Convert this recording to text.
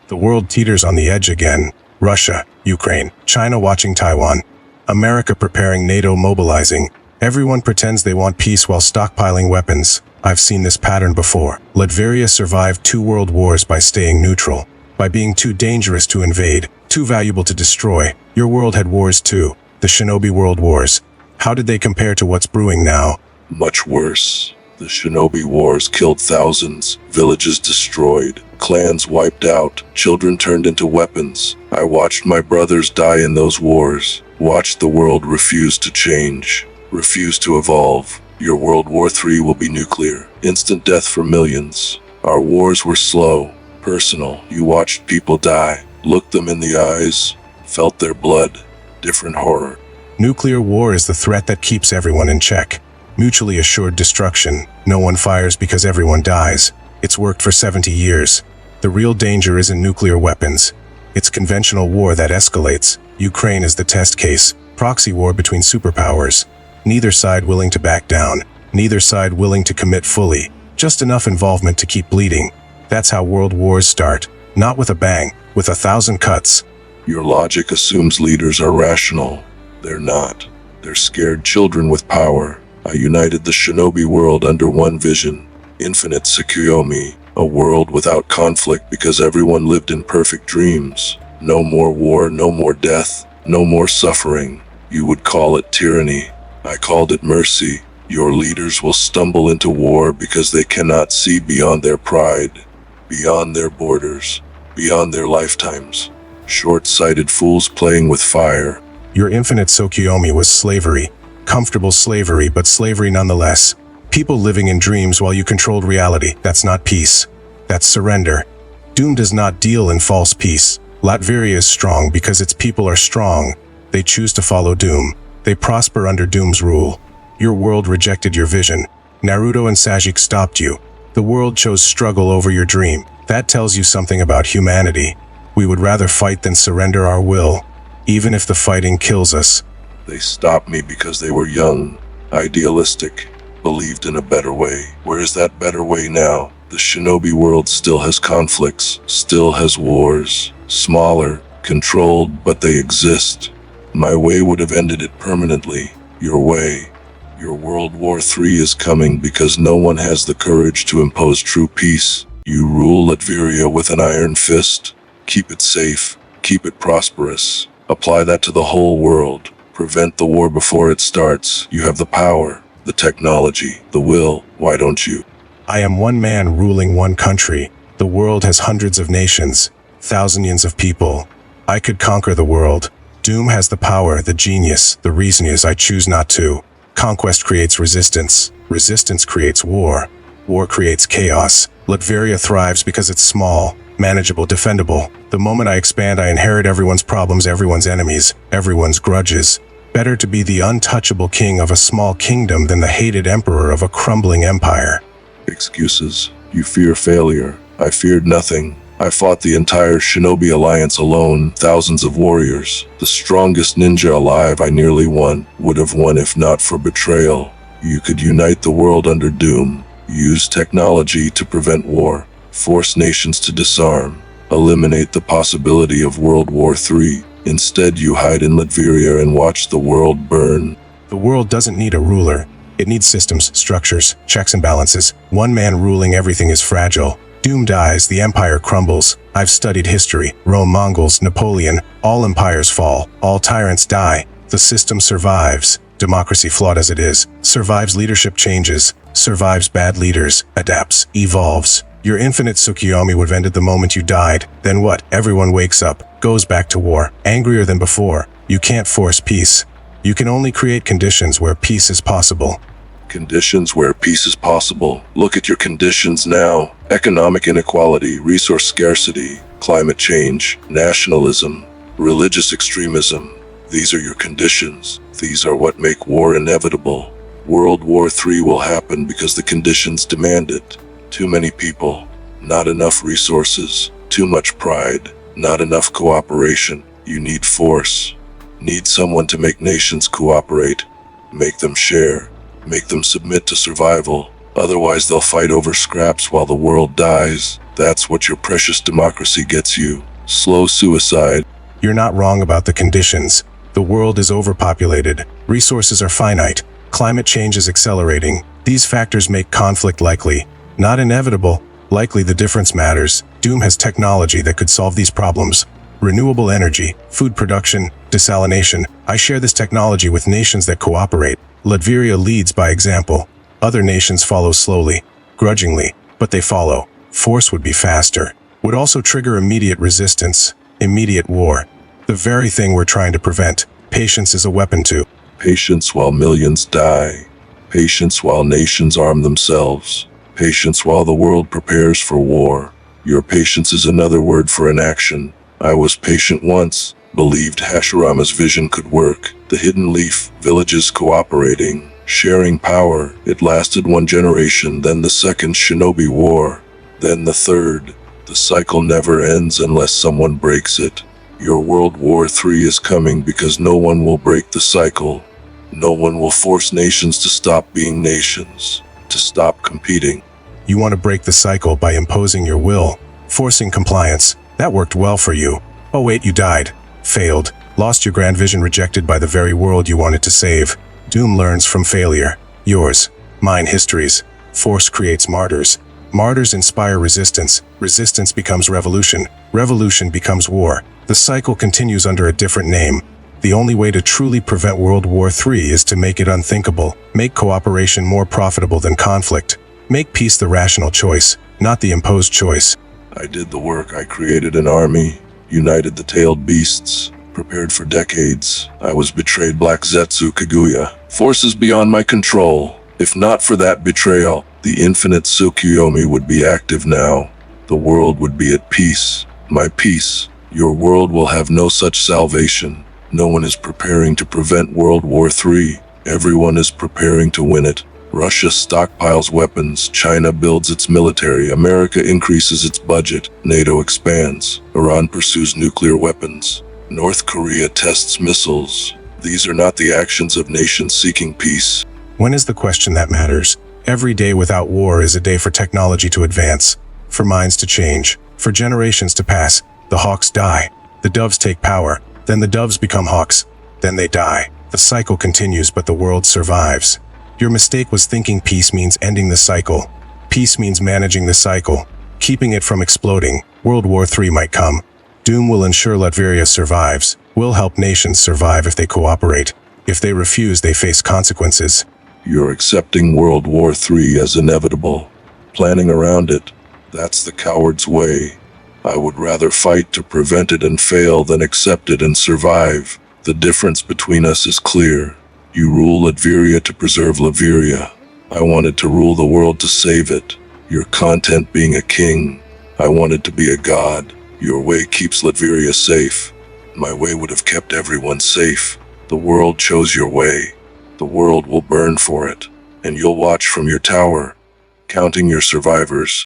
The world teeters on the edge again. Russia, Ukraine, China watching Taiwan. America preparing, NATO mobilizing. Everyone pretends they want peace while stockpiling weapons. I've seen this pattern before. Latveria survived 2 world wars by staying neutral. By being too dangerous to invade, too valuable to destroy. Your world had wars too. The Shinobi World Wars. How did they compare to what's brewing now? Much worse. The Shinobi Wars killed thousands, villages destroyed, clans wiped out, children turned into weapons. I watched my brothers die in those wars, watched the world refuse to change, refuse to evolve. Your World War III will be nuclear, instant death for millions. Our wars were slow, personal. You watched people die, looked them in the eyes, felt their blood, different horror. Nuclear war is the threat that keeps everyone in check. Mutually assured destruction. No one fires because everyone dies. It's worked for 70 years. The real danger isn't nuclear weapons. It's conventional war that escalates. Ukraine is the test case. Proxy war between superpowers. Neither side willing to back down. Neither side willing to commit fully. Just enough involvement to keep bleeding. That's how world wars start. Not with a bang, with 1,000 cuts. Your logic assumes leaders are rational. They're not. They're scared children with power. I united the Shinobi world under one vision. Infinite Tsukuyomi. A world without conflict because everyone lived in perfect dreams. No more war, no more death, no more suffering. You would call it tyranny. I called it mercy. Your leaders will stumble into war because they cannot see beyond their pride, beyond their borders, beyond their lifetimes. Short-sighted fools playing with fire. Your infinite Tsukuyomi was slavery. Comfortable slavery, but slavery nonetheless. People living in dreams while you controlled reality. That's not peace. That's surrender. Doom does not deal in false peace. Latveria is strong because its people are strong. They choose to follow Doom. They prosper under Doom's rule. Your world rejected your vision. Naruto and Sasuke stopped you. The world chose struggle over your dream. That tells you something about humanity. We would rather fight than surrender our will, even if the fighting kills us. They stopped me because they were young, idealistic, believed in a better way. Where is that better way now? The Shinobi world still has conflicts, still has wars. Smaller, controlled, but they exist. My way would have ended it permanently. Your way. Your World War III is coming because no one has the courage to impose true peace. You rule Latveria with an iron fist. Keep it safe. Keep it prosperous. Apply that to the whole world. Prevent the war before it starts. You have the power, the technology, the will. Why don't you? I am one man ruling one country. The world has hundreds of nations, thousands of people. I could conquer the world. Doom has the power, the genius, the reason is I choose not to. Conquest creates resistance. Resistance creates war. War creates chaos. Latveria thrives because it's small, manageable, defendable. The moment I expand, I inherit everyone's problems, everyone's enemies, everyone's grudges. Better to be the untouchable king of a small kingdom than the hated emperor of a crumbling empire. Excuses. You fear failure. I feared nothing. I fought the entire Shinobi Alliance alone, thousands of warriors. The strongest ninja alive I nearly won. Would have won if not for betrayal. You could unite the world under Doom. Use technology to prevent war. Force nations to disarm. Eliminate the possibility of World War III. Instead, you hide in Latveria and watch the world burn. The world doesn't need a ruler. It needs systems, structures, checks and balances. One man ruling everything is fragile. Doom dies, the empire crumbles. I've studied history. Rome, Mongols, Napoleon. All empires fall. All tyrants die. The system survives. Democracy, flawed as it is, survives. Leadership changes. Survives bad leaders. Adapts. Evolves. Your infinite Tsukuyomi would have ended the moment you died. Then what? Everyone wakes up, goes back to war, angrier than before. You can't force peace. You can only create conditions where peace is possible. Conditions where peace is possible. Look at your conditions now. Economic inequality, resource scarcity, climate change, nationalism, religious extremism. These are your conditions. These are what make war inevitable. World War III will happen because the conditions demand it. Too many people, not enough resources, too much pride, not enough cooperation. You need force. Need someone to make nations cooperate, make them share, make them submit to survival. Otherwise they'll fight over scraps while the world dies. That's what your precious democracy gets you. Slow suicide. You're not wrong about the conditions. The world is overpopulated. Resources are finite. Climate change is accelerating. These factors make conflict likely. Not inevitable. Likely the difference matters. Doom has technology that could solve these problems. Renewable energy, food production, desalination. I share this technology with nations that cooperate. Latveria leads by example. Other nations follow slowly, grudgingly, but they follow. Force would be faster. Would also trigger immediate resistance, immediate war. The very thing we're trying to prevent. Patience is a weapon too. Patience while millions die. Patience while nations arm themselves. Patience while the world prepares for war. Your patience is another word for inaction. I was patient once, believed Hashirama's vision could work. The hidden leaf, villages cooperating, sharing power. It lasted one generation, then the second shinobi war, then the third. The cycle never ends unless someone breaks it. Your World War III is coming because no one will break the cycle. No one will force nations to stop being nations, to stop competing. You want to break the cycle by imposing your will, forcing compliance. That worked well for you. Oh wait, you died. Failed. Lost your grand vision, rejected by the very world you wanted to save. Doom learns from failure. Yours. Mine histories. Force creates martyrs. Martyrs inspire resistance. Resistance becomes revolution. Revolution becomes war. The cycle continues under a different name. The only way to truly prevent World War III is to make it unthinkable. Make cooperation more profitable than conflict. Make peace the rational choice, not the imposed choice. I did the work. I created an army, united the tailed beasts, prepared for decades. I was betrayed. Black Zetsu Kaguya. Forces beyond my control. If not for that betrayal, the infinite Tsukuyomi would be active now. The world would be at peace. My peace. Your world will have no such salvation. No one is preparing to prevent World War III. Everyone is preparing to win it. Russia stockpiles weapons. China builds its military. America increases its budget. NATO expands. Iran pursues nuclear weapons. North Korea tests missiles. These are not the actions of nations seeking peace. When is the question that matters? Every day without war is a day for technology to advance, for minds to change, for generations to pass. The hawks die. The doves take power. Then the doves become hawks. Then they die. The cycle continues, but the world survives. Your mistake was thinking peace means ending the cycle. Peace means managing the cycle, keeping it from exploding. World War III might come. Doom will ensure Latveria survives. We'll help nations survive if they cooperate. If they refuse, they face consequences. You're accepting World War III as inevitable. Planning around it. That's the coward's way. I would rather fight to prevent it and fail than accept it and survive. The difference between us is clear. You rule Latveria to preserve Latveria. I wanted to rule the world to save it. Your content being a king. I wanted to be a god. Your way keeps Latveria safe. My way would have kept everyone safe. The world chose your way. The world will burn for it. And you'll watch from your tower, counting your survivors.